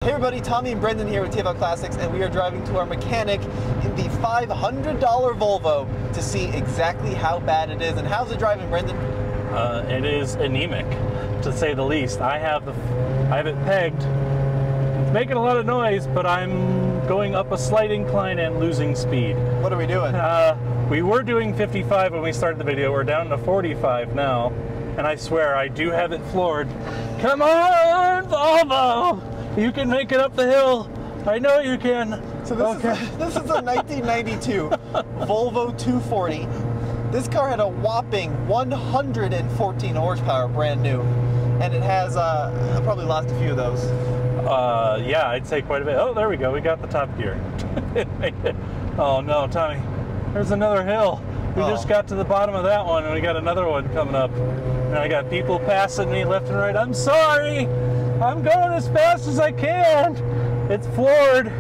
Hey everybody, Tommy and Brendan here with TFL Classics, and we are driving to our mechanic in the $500 Volvo to see exactly how bad it is. And how's it driving, Brendan? It is anemic, to say the least. I have it pegged. It's making a lot of noise, but I'm going up a slight incline and losing speed. What are we doing? We were doing 55 when we started the video. We're down to 45 now, and I swear I do have it floored. Come on, Volvo! You can make it up the hill. I know you can. So this is a 1992 Volvo 240. This car had a whopping 114 horsepower, brand new. And it has, I probably lost a few of those. Yeah, I'd say quite a bit. Oh, there we go. We got the top gear. Oh no, Tommy. There's another hill. We just got to the bottom of that one, and we got another one coming up. And I got people passing me left and right. I'm sorry. I'm going as fast as I can. It's floored.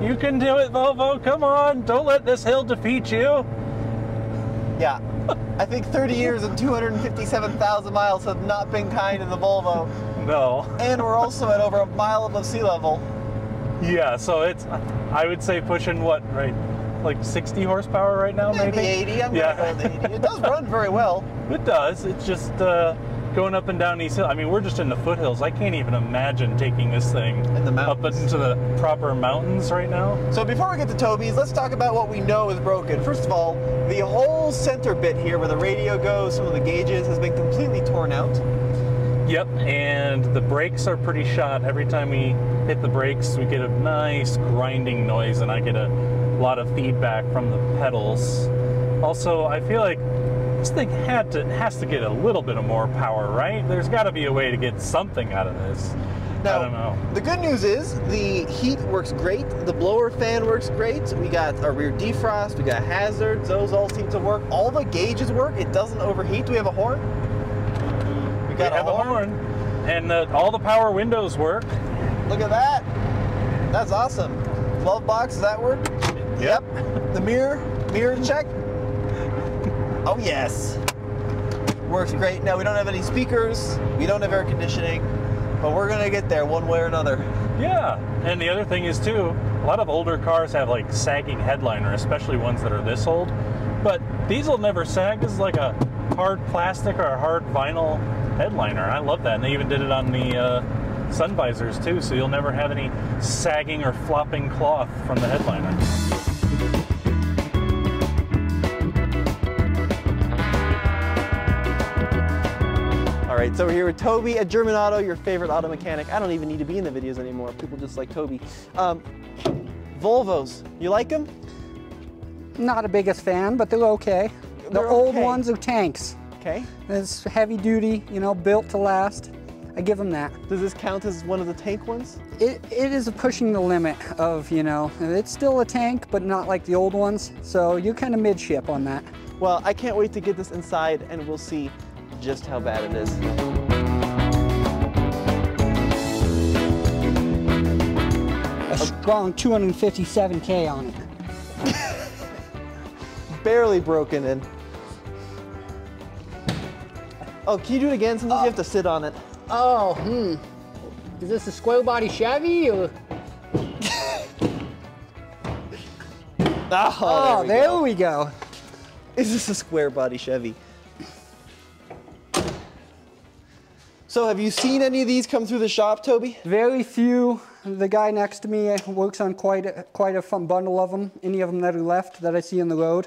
You can do it, Volvo. Come on. Don't let this hill defeat you. Yeah. I think 30 years and 257,000 miles have not been kind to the Volvo. No. And we're also at over a mile above sea level. Yeah, so it's, I would say pushing what, right? Like 60 horsepower right now, maybe? 80. I'm going to go with 80. It does run very well. It does. It's just going up and down these hills. I mean, we're just in the foothills. I can't even imagine taking this thing in the up into the proper mountains right now. So before we get to Toby's, let's talk about what we know is broken. First of all, the whole center bit here where the radio goes, some of the gauges, has been completely torn out. Yep, and the brakes are pretty shot. Every time we hit the brakes, we get a nice grinding noise, and I get a lot of feedback from the pedals. Also, I feel like this thing has to get a little bit of more power, right? There's got to be a way to get something out of this. Now, I don't know. The good news is the heat works great. The blower fan works great. We got our rear defrost. We got hazards. Those all seem to work. All the gauges work. It doesn't overheat. Do we have a horn? We have a horn. And all the power windows work. Look at that. That's awesome. Glove box, does that work? Yep. The mirror check. Oh yes. Works great. Now we don't have any speakers. We don't have air conditioning, but we're gonna get there one way or another. Yeah. And the other thing is too, a lot of older cars have like sagging headliner, especially ones that are this old. But these will never sag. This is like a hard plastic or a hard vinyl headliner. I love that. And they even did it on the sun visors too, so you'll never have any sagging or flopping cloth from the headliner. All right, so we're here with Toby at German Auto, your favorite auto mechanic. I don't even need to be in the videos anymore. People just like Toby. Volvos, you like them? Not a biggest fan, but they're okay. The old ones are tanks. Okay. It's heavy duty, you know, built to last. I give them that. Does this count as one of the tank ones? It is pushing the limit of, you know, it's still a tank, but not like the old ones. So you're kind of midship on that. Well, I can't wait to get this inside and we'll see just how bad it is. A strong 257K on it. Barely broken in. Oh, can you do it again? Sometimes you have to sit on it. Oh, Is this a square body Chevy or? Oh, there we go. Is this a square body Chevy? So have you seen any of these come through the shop, Toby? Very few. The guy next to me works on quite a fun bundle of them. Any of them that are left that I see on the road.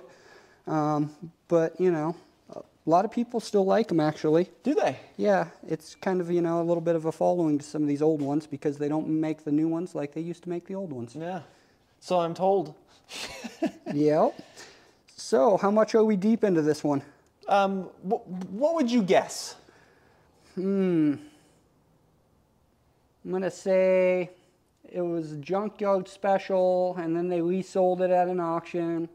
But, you know, a lot of people still like them, actually. Do they? Yeah, it's kind of, you know, a little bit of a following to some of these old ones because they don't make the new ones like they used to make the old ones. Yeah, so I'm told. Yep. So, how much are we deep into this one? What would you guess? I'm going to say it was a junkyard special, and then they resold it at an auction.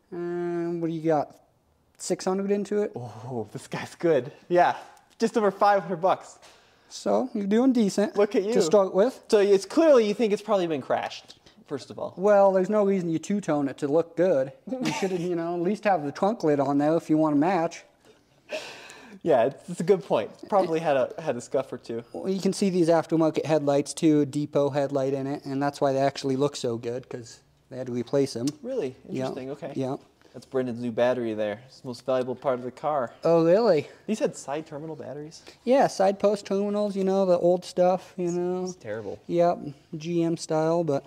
What do you got? 600 into it? Oh, this guy's good. Yeah, just over 500 bucks. So, you're doing decent. Look at you. To start with. So it's clearly you think it's probably been crashed, first of all. Well, there's no reason you two-tone it to look good. You should, you know, at least have the trunk lid on there if you want to match. Yeah, it's a good point. Probably had a scuff or two. Well, you can see these aftermarket headlights too, a depot headlight in it, and that's why they actually look so good, because they had to replace them. Really? Interesting, okay. Yeah. That's Brendan's new battery there. It's the most valuable part of the car. Oh, really? These had side terminal batteries? Yeah, side post terminals, you know, the old stuff, you know. It's terrible. Yep, GM style, but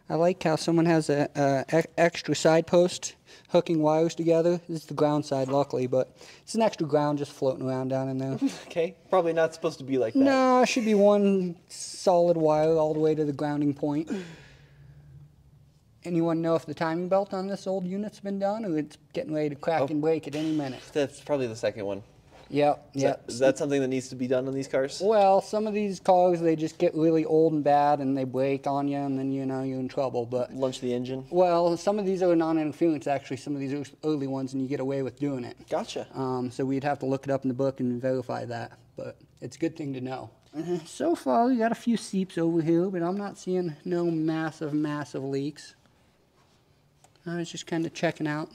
I like how someone has a extra side post hooking wires together. This is the ground side, luckily, but it's an extra ground just floating around down in there. Okay, probably not supposed to be like that. No, it should be one solid wire all the way to the grounding point. Anyone know if the timing belt on this old unit's been done, or it's getting ready to crack and break at any minute? That's probably the second one. Yep, yep. Is that something that needs to be done on these cars? Well, some of these cars, they just get really old and bad, and they break on you, and then, you know, you're in trouble. But Lunch the engine? well, some of these are non-interference, actually, some of these early ones, and you get away with doing it. Gotcha. So we'd have to look it up in the book and verify that, but it's a good thing to know. So far, we got a few seeps over here, but I'm not seeing no massive leaks. I was just kind of checking out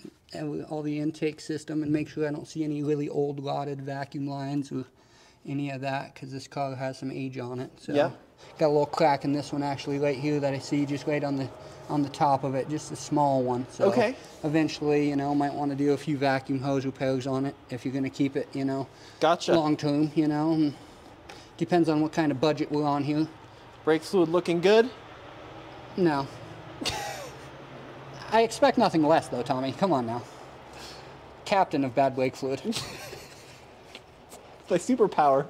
all the intake system and make sure I don't see any really old rotted vacuum lines or any of that, because this car has some age on it. So Yeah. Got a little crack in this one actually right here that I see just right on the top of it, just a small one. So Okay. eventually, you know, might want to do a few vacuum hose repairs on it if you're going to keep it, you know, Gotcha. long term, you know. And depends on what kind of budget we're on here. Brake fluid looking good? No. I expect nothing less, though, Tommy. Come on now. Captain of bad brake fluid. My superpower.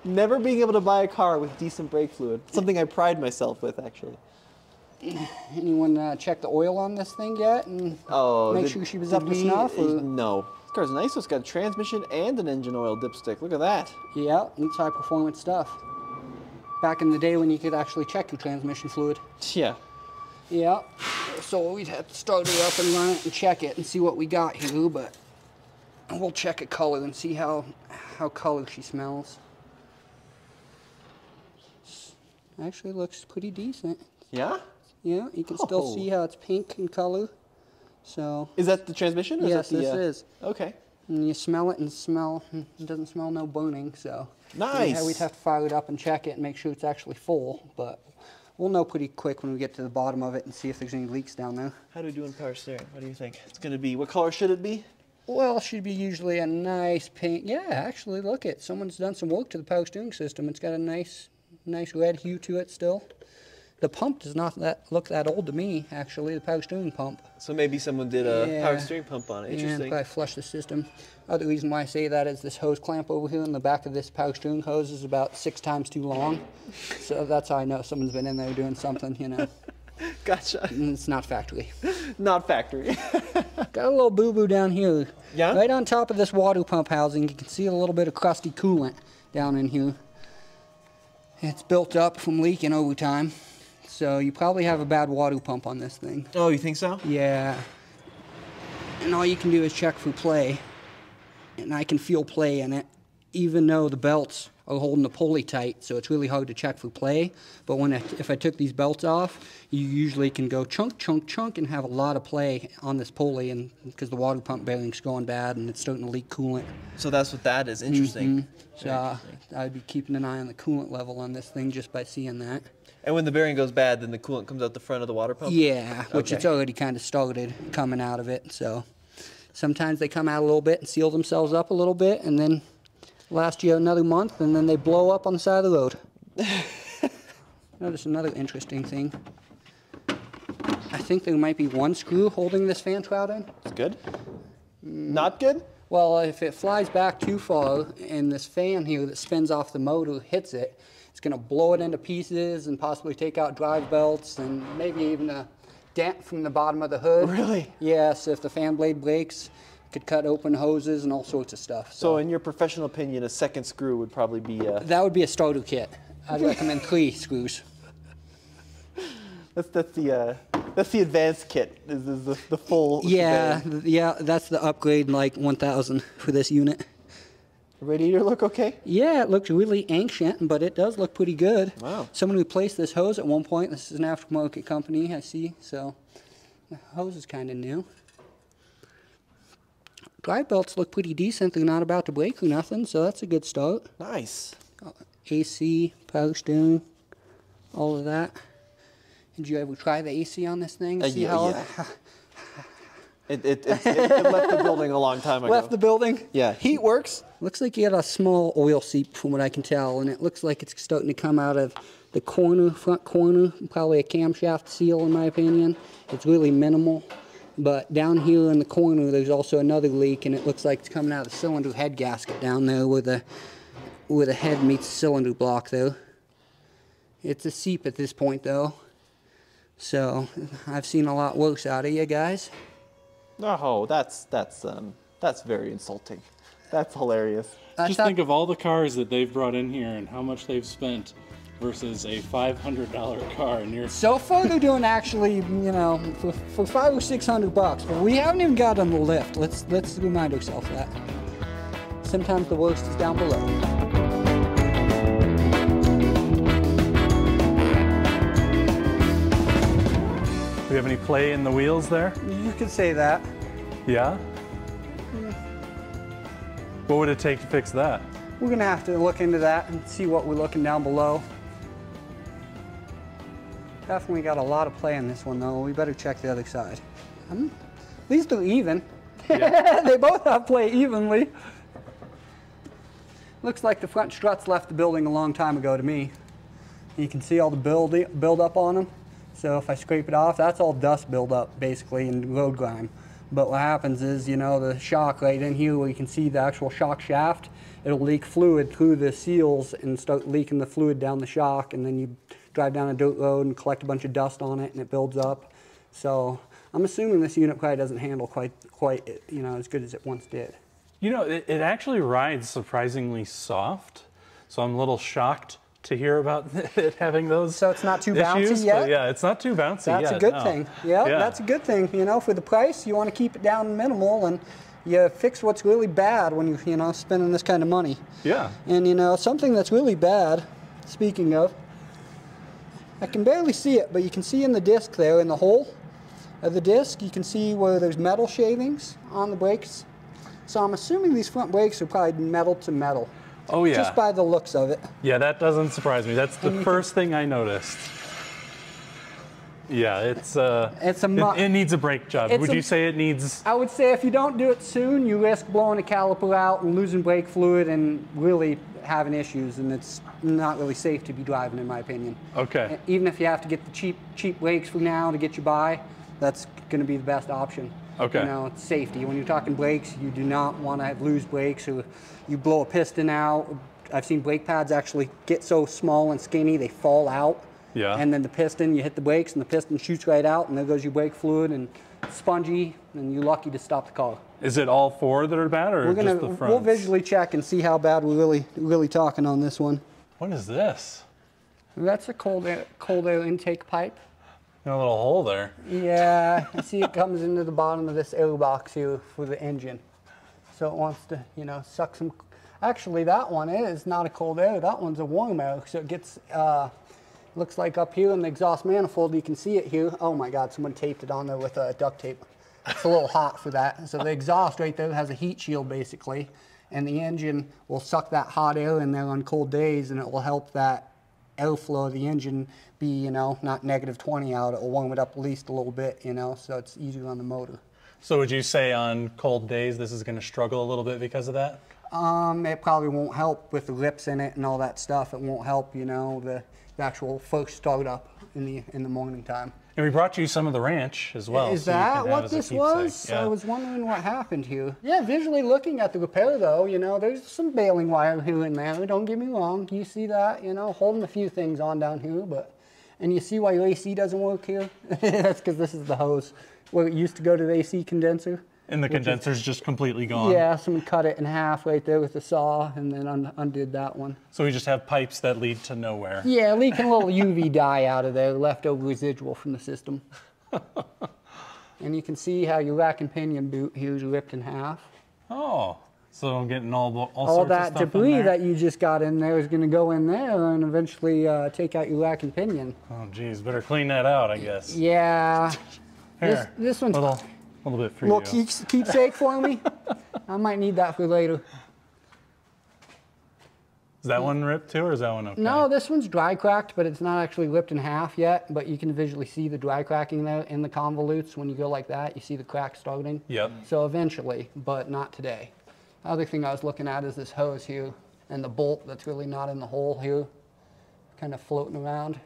Never being able to buy a car with decent brake fluid. Something I pride myself with, actually. Anyone check the oil on this thing yet and make sure she was up to snuff? Or? No. This car's nice. It's got a transmission and an engine oil dipstick. Look at that. Yeah, it's high performance stuff. Back in the day when you could actually check your transmission fluid. Yeah. Yeah, so we'd have to start it up and run it and check it and see what we got here, but we'll check a color and see how color she smells. Actually looks pretty decent. Yeah? Yeah, you can still see how it's pink in color. So Is that the transmission? Or yes, is that the, this is. Okay. And you smell it and it doesn't smell no burning, so Nice. we'd have to fire it up and check it and make sure it's actually full, but we'll know pretty quick when we get to the bottom of it and see if there's any leaks down there. How do we do in power steering? What do you think? It's going to be, what color should it be? Well, it should be usually a nice pink. Yeah, actually, look it. Someone's done some work to the power steering system. It's got a nice red hue to it still. The pump does not look that old to me, actually, the power steering pump. So maybe someone did a power Yeah. steering pump on it. Yeah, Interesting. probably flushed the system. Other reason why I say that is this hose clamp over here in the back of this power steering hose is about 6 times too long. So that's how I know someone's been in there doing something, you know. Gotcha. And it's not factory. Not factory. Got a little boo-boo down here. Yeah? Right on top of this water pump housing, you can see a little bit of crusty coolant down in here. It's built up from leaking over time. So you probably have a bad water pump on this thing. Oh, you think so? Yeah. And all you can do is check for play. And I can feel play in it, even though the belts are holding the pulley tight, so it's really hard to check for play. But if I took these belts off, you usually can go chunk, chunk, chunk, and have a lot of play on this pulley, and because the water pump bearing's going bad and it's starting to leak coolant. So that's what that is. Interesting. So I'd be keeping an eye on the coolant level on this thing just by seeing that. And when the bearing goes bad, then the coolant comes out the front of the water pump? Yeah, which Okay. it's already kind of started coming out of it. So sometimes they come out a little bit and seal themselves up a little bit, and then last you another month, and then they blow up on the side of the road. Notice another interesting thing. I think there might be one screw holding this fan shroud in. It's good? Not good? Well, if it flies back too far and this fan here that spins off the motor hits it, it's going to blow it into pieces and possibly take out drive belts and maybe even a dent from the bottom of the hood. Really? Yes, if the fan blade breaks, it could cut open hoses and all sorts of stuff. So in your professional opinion, a second screw would probably be... That would be a starter kit. I'd recommend 3 screws. That's the advanced kit, is the full... Yeah, shebang. yeah, that's the upgrade, like 1,000 for this unit. Radiator look okay? Yeah, it looks really ancient, but it does look pretty good. Wow. Someone replaced this hose at one point. This is an aftermarket company, I see, so the hose is kind of new. drive belts look pretty decent. They're not about to break or nothing, so that's a good start. Nice. AC, power steering, all of that. Did you ever try the AC on this thing? See how yeah. It left the building a long time ago. left the building? Yeah, heat works. Looks like you got a small oil seep from what I can tell, and it looks like it's starting to come out of the corner, front corner, probably a camshaft seal in my opinion. It's really minimal, but down here in the corner there's also another leak, and it looks like it's coming out of the cylinder head gasket down there where the head meets the cylinder block though. It's a seep at this point though, so I've seen a lot worse out of you guys. Oh, that's very insulting. That's hilarious. Just think of all the cars that they've brought in here and how much they've spent versus a $500 car near. So far they're doing actually, you know, for $500 or $600, but we haven't even got on the lift. Let's remind ourselves that. Sometimes the worst is down below. Do we have any play in the wheels there? You could say that. Yeah? What would it take to fix that? We're gonna have to look into that and see what we're looking down below. Definitely got a lot of play in this one though. We better check the other side. At least they're even. Yeah. They both have play evenly. Looks like the front struts left the building a long time ago to me. You can see all the build up on them. So if I scrape it off, that's all dust buildup basically and road grime. But what happens is, you know, the shock right in here where you can see the actual shock shaft, it'll leak fluid through the seals and start leaking the fluid down the shock, and then you drive down a dirt road and collect a bunch of dust on it and it builds up. So I'm assuming this unit probably doesn't handle quite you know, as good as it once did. You know, it actually rides surprisingly soft, so I'm a little shocked to hear about it having those. So it's not too issues, bouncy yet? Yeah, it's not too bouncy yet. That's a good thing. Yeah, that's a good thing. You know, for the price, you want to keep it down minimal, and you fix what's really bad when you know, spending this kind of money. Yeah. And you know, something that's really bad, speaking of, I can barely see it, but you can see in the disc there, in the hole of the disc, you can see where there's metal shavings on the brakes. So I'm assuming these front brakes are probably metal to metal. Oh yeah. Just by the looks of it. Yeah, that doesn't surprise me. That's the first thing I noticed. Yeah, it needs a brake job. Would you say it needs? I would say if you don't do it soon, you risk blowing a caliper out and losing brake fluid and really having issues, and it's not really safe to be driving, in my opinion. Okay. Even if you have to get the cheap brakes for now to get you by, that's going to be the best option. Okay. You know, it's safety. When you're talking brakes, you do not want to lose brakes, or you blow a piston out. I've seen brake pads actually get so small and skinny they fall out. Yeah. And then the piston, you hit the brakes and the piston shoots right out, and there goes your brake fluid, and it's spongy, and you're lucky to stop the car. Is it all four that are bad, or just the front? We'll visually check and see how bad we're really talking on this one. What is this? That's a cold air intake pipe. Got a little hole there. Yeah, you see it comes into the bottom of this air box here for the engine. So it wants to, you know, suck some. Actually, that one is not a cold air. That one's a warm air. So it gets, looks like up here in the exhaust manifold, you can see it here. Oh my God, someone taped it on there with duct tape. It's a little hot for that. So the exhaust right there has a heat shield basically, and the engine will suck that hot air in there on cold days, and it will help that airflow of the engine be, you know, not -20 out. It will warm it up at least a little bit, you know, so it's easier on the motor. So would you say on cold days this is going to struggle a little bit because of that? It probably won't help with the lips in it and all that stuff. It won't help, you know, the actual first startup in the morning time. And we brought you some of the ranch as well. Is so that what this was? Yeah. I was wondering what happened here. Yeah, visually looking at the repair though, you know, there's some baling wire here and there. Don't get me wrong. You see that, you know, holding a few things on down here, but, and you see why your AC doesn't work here? That's because this is the hose where it used to go to the AC condenser. And the condenser's just completely gone. Yeah, someone cut it in half right there with a saw and then undid that one. So we just have pipes that lead to nowhere. Yeah, leaking a little UV dye out of there, leftover residual from the system. And you can see how your rack and pinion boot here is ripped in half. Oh, so I'm getting all sorts that of stuff debris in there. that you just got in there is going to go in there and eventually take out your rack and pinion. Oh, geez, better clean that out, I guess. Yeah. Here, This one's... A little bit for Little you. keepsake for me. I might need that for later. Is that one ripped too, or is that one okay? No, this one's dry cracked, but it's not actually ripped in half yet. But you can visually see the dry cracking there in the convolutes. When you go like that, you see the crack starting. Yep. So eventually, but not today. The other thing I was looking at is this hose here and the bolt that's really not in the hole here, kind of floating around.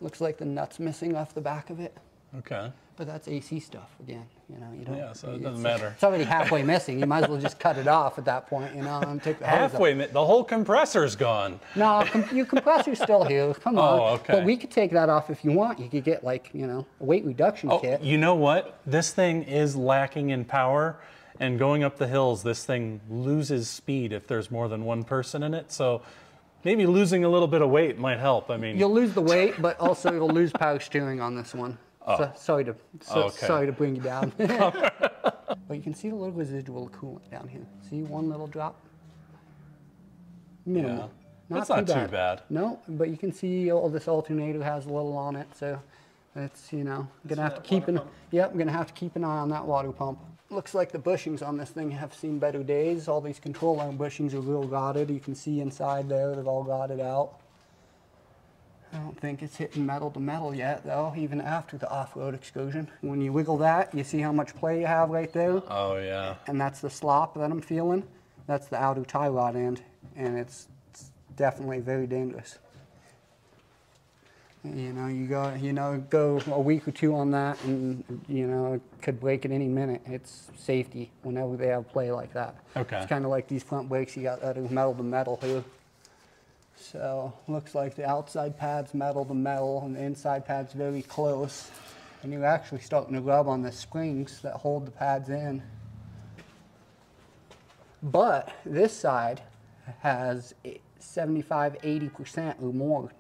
Looks like the nut's missing off the back of it. Okay. But that's AC stuff again, you know. You don't. Yeah, so it doesn't matter. It's already halfway missing. You might as well just cut it off at that point, you know, and take the hose off. Halfway, the whole compressor's gone. No, your compressor's still here. Come on. Oh, okay. But we could take that off if you want. You could get like, you know, a weight reduction kit. You know what? This thing is lacking in power, and going up the hills, this thing loses speed if there's more than one person in it. So maybe losing a little bit of weight might help. I mean, You'll lose the weight, but also you'll lose power steering on this one. So, sorry to bring you down. But you can see a little residual coolant down here. See one little drop? Minimal. Yeah. That's not too bad. No, but you can see all this alternator has a little on it, so it's, you know, gonna have to keep an I'm gonna have to keep an eye on that water pump. Looks like the bushings on this thing have seen better days. All these control arm bushings are real rotted. You can see inside there, they've all rotted out. I don't think it's hitting metal to metal yet, though, even after the off-road excursion. When you wiggle that, you see how much play you have right there? Oh, yeah. And that's the slop that I'm feeling. That's the outer tie rod end, and it's definitely very dangerous. You know, go a week or two on that, and, you know, it could break at any minute. It's safety whenever they have play like that. Okay. It's kind of like these front brakes you got that are metal to metal here. So looks like the outside pad's metal to metal and the inside pad's very close. And you're actually starting to rub on the springs that hold the pads in. But this side has 75–80% or more.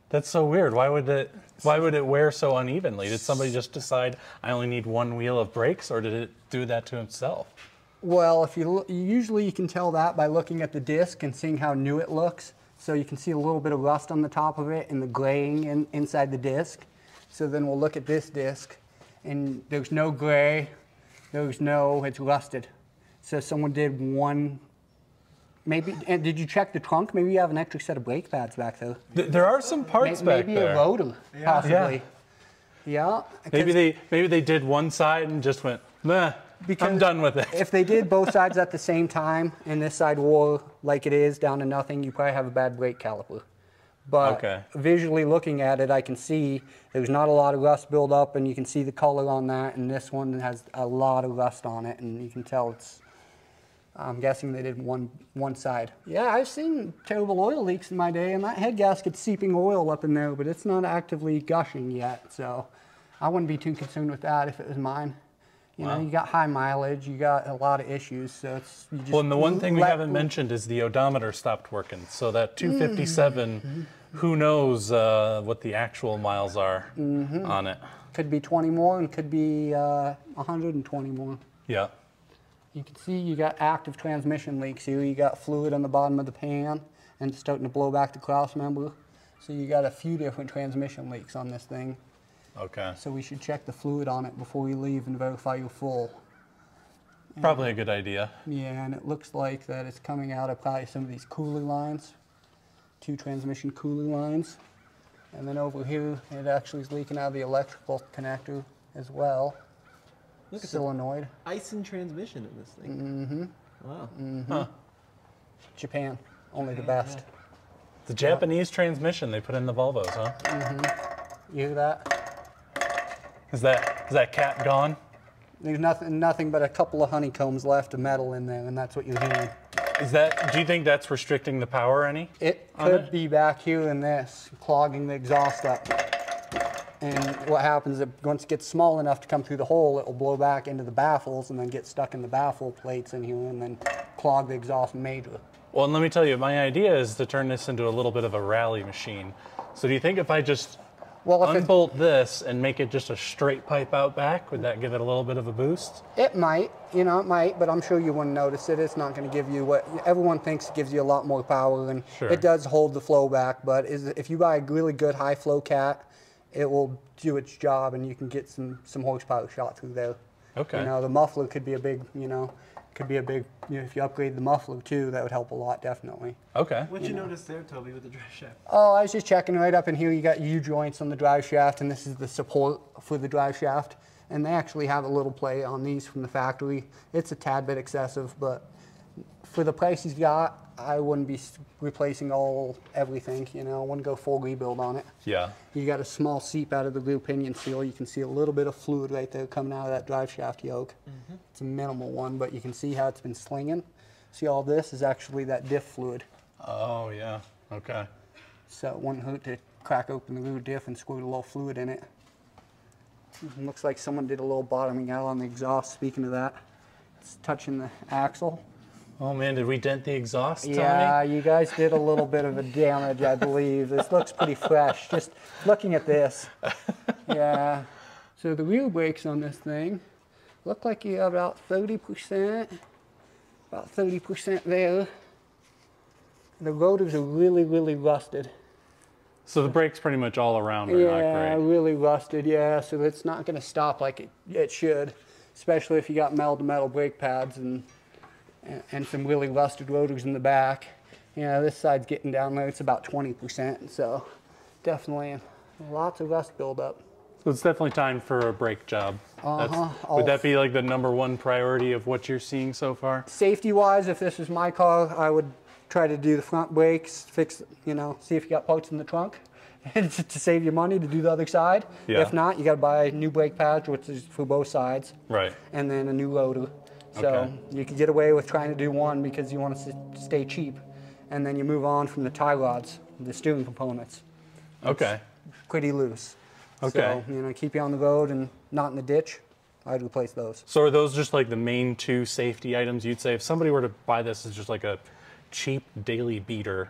That's so weird. Why would it wear so unevenly? Did somebody just decide I only need one wheel of brakes, or did it do that to itself? Well, if you usually you can tell that by looking at the disc and seeing how new it looks. So you can see a little bit of rust on the top of it and the graying inside the disc. So then we'll look at this disc, and there's no gray, it's rusted. So someone did one, maybe, and did you check the trunk? Maybe you have an extra set of brake pads back there. There are some parts back there. Maybe a rotor, possibly. Yeah. Maybe they did one side and just went, meh, I'm done with it. If they did both sides at the same time, and this side wore like it is down to nothing, you probably have a bad brake caliper. But visually looking at it, I can see there's not a lot of rust buildup, and you can see the color on that, and this one has a lot of rust on it, and you can tell it's, I'm guessing they did one side. Yeah, I've seen terrible oil leaks in my day, and that head gasket's seeping oil up in there, but it's not actively gushing yet, so I wouldn't be too concerned with that if it was mine. You know, you got high mileage, you got a lot of issues, so it's... You just well, and the one thing we haven't mentioned is the odometer stopped working. So that 257, who knows what the actual miles are on it. Could be 20 more and could be 120 more. Yeah. You can see you got active transmission leaks here. You got fluid on the bottom of the pan, and it's starting to blow back the cross member. So you got a few different transmission leaks on this thing. Okay. So we should check the fluid on it before we leave and verify you're full. Probably a good idea. Yeah, and it looks like that it's coming out of probably some of these cooler lines, 2 transmission cooler lines. And then over here, it actually is leaking out of the electrical connector as well. Look at solenoid. Ice and transmission in this thing. Wow. Huh. Japan, only the best. The Japanese transmission they put in the Volvos, huh? You hear that? Is that cap gone? There's nothing but a couple of honeycombs left of metal in there, and that's what you're hearing. Do you think that's restricting the power any? It could be back here in this, clogging the exhaust up. And what happens is once it gets small enough to come through the hole, it will blow back into the baffles and then get stuck in the baffle plates in here and then clog the exhaust major. Well, and let me tell you, my idea is to turn this into a little bit of a rally machine. So do you think if I just unbolt this and make it just a straight pipe out back, would that give it a little bit of a boost? It might, but I'm sure you wouldn't notice it. It's not going to give you what everyone thinks it gives you a lot more power, and it does hold the flow back. But if you buy a really good high flow cat, it will do its job, and you can get some horsepower shot through there. Okay. You know, the muffler could be a big, you know, if you upgrade the muffler too, that would help a lot, definitely. Okay. What'd you notice there, Toby, with the drive shaft? Oh, I was just checking right up in here. You got U-joints on the drive shaft, and this is the support for the drive shaft. And they actually have a little play on these from the factory. It's a tad bit excessive, but for the price he's got, I wouldn't be replacing everything, you know. I wouldn't go full rebuild on it. Yeah. You got a small seep out of the rear pinion seal. You can see a little bit of fluid right there coming out of that drive shaft yoke. It's a minimal one, but you can see how it's been slinging. See, all this is actually that diff fluid. Oh, yeah. Okay. So it wouldn't hurt to crack open the rear diff and squirt a little fluid in it. Looks like someone did a little bottoming out on the exhaust. Speaking of that, it's touching the axle. Oh man, did we dent the exhaust, Tommy? Yeah, you guys did a little bit of a damage, I believe. This looks pretty fresh, just looking at this. Yeah. So the wheel brakes on this thing look like you have about 30%, about 30% there. The rotors are really, really rusted. So the brakes pretty much all around are not Yeah, great. really rusted, yeah. So it's not going to stop like it should, especially if you got metal-to-metal brake pads and some really rusted rotors in the back. You know, this side's getting down there. It's about 20%, so definitely lots of rust buildup. So it's definitely time for a brake job. Would that be like the #1 priority of what you're seeing so far? Safety-wise, if this was my car, I would try to do the front brakes, fix, you know, see if you got parts in the trunk to save your money to do the other side. Yeah. If not, you got to buy new brake pads, which is for both sides. Right. And then a new rotor. So Okay. you could get away with trying to do one because you want to stay cheap. And then you move on from the tie rods, the steering components. Okay. Pretty loose. Okay. So, you know, keep you on the road and not in the ditch. I'd replace those. So are those just like the main 2 safety items you'd say if somebody were to buy this as just like a cheap daily beater,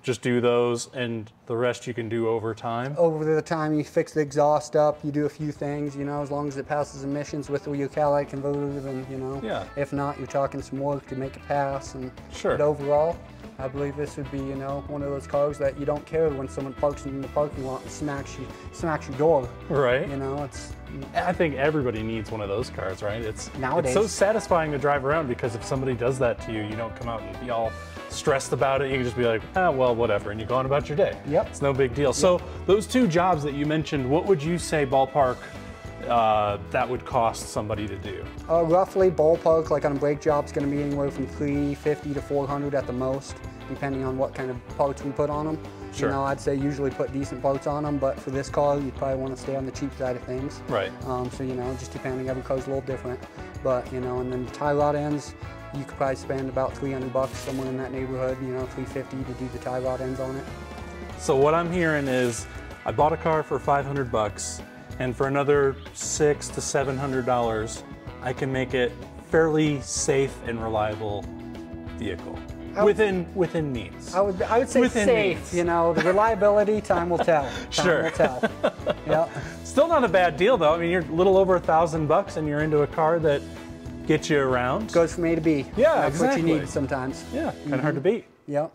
just do those and the rest you can do over time? Over the time you fix the exhaust up, you do a few things, you know, as long as it passes emissions with your catalytic converter, then, you know. Yeah. If not, you're talking some work to make it pass. And Sure. But overall, I believe this would be, you know, one of those cars that you don't care when someone parks in the parking lot and smacks your door. Right. You know, it's I think everybody needs one of those cars, right? It's Nowadays. so satisfying to drive around because if somebody does that to you, you don't come out and be all stressed about it. You can just be like, ah, well, whatever, and you go on about your day. Yep. It's no big deal. So those 2 jobs that you mentioned, what would you say ballpark that would cost somebody to do? roughly ballpark, like on a brake job, it's going to be anywhere from $350 to $400 at the most, depending on what kind of parts we put on them. Sure. You know, I'd say usually put decent parts on them, but for this car, you'd probably want to stay on the cheap side of things. Right. So, you know, just depending, every car's a little different. But, you know, and then the tie rod ends, you could probably spend about $300, somewhere in that neighborhood, you know, $350 to do the tie rod ends on it. So what I'm hearing is I bought a car for $500 and for another $600 to $700, I can make it fairly safe and reliable vehicle. Within means. I would say Within safe, means. you know, the reliability, time will tell. Time Sure. will tell. Yeah. Still not a bad deal though. I mean, you're a little over $1,000 and you're into a car that gets you around. Goes from A to B. Yeah, That's exactly. what you need sometimes. Yeah, kind of hard to beat. Yep.